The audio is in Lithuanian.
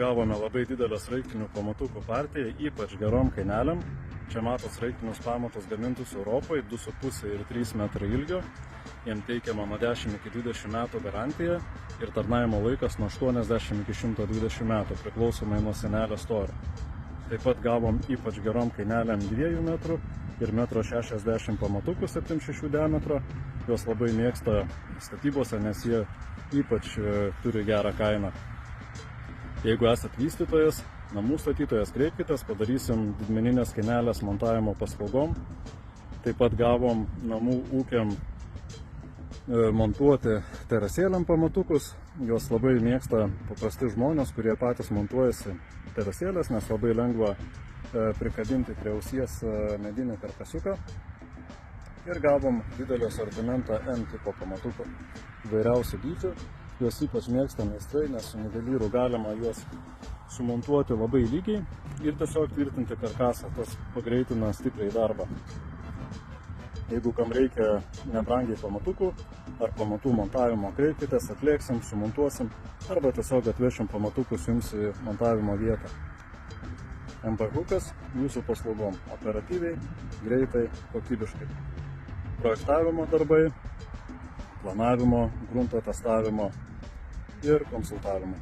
gavome labai didelę sraigtinių pamatukų partiją, ypač gerom kainelėm. Čia matot sraigtinius pamatus gamintus Europoje, 2,5 ir 3 metrai ilgio. Jiem teikiama nuo 10 iki 20 metų garantija ir tarnaimo laikas nuo 80 iki 120 metų, priklausomai nuo senelio storio. Taip pat gavom ypač gerom kainelėm 2 metrų ir 1,60 m pamatukų 7,6 diametro. Juos labai mėgsta statybose, nes jie ypač turi gerą kainą. Jeigu esat vystytojas, namų statytojas, kreipkitės, padarysim didmeninės kainelės montavimo paslaugom. Taip pat gavom namų ūkiam montuoti terasėliam pamatukus. Juos labai mėgsta paprasti žmonės, kurie patys montuojasi terasėlės, nes labai lengva prikabinti prie ausies medinį karkasiuką. Ir gavom didelį asortimentą N tipo pamatukų, įvairiausių dydžių. Juos ypač mėgsta meistrai, nes su nivelyru galima juos sumontuoti labai lygiai ir tiesiog tvirtinti karkasą, tas pagreitina stipriai darbą. Jeigu kam reikia nebrangiai pamatukų ar pamatų montavimo, kreipkitės, atlieksim, sumontuosim arba tiesiog atvešim pamatukus jums į montavimo vietą. MP Hukas jūsų paslaugom, operatyviai, greitai, kokybiškai. Projektavimo darbai, planavimo, grunto testavimo ir konsultavimo.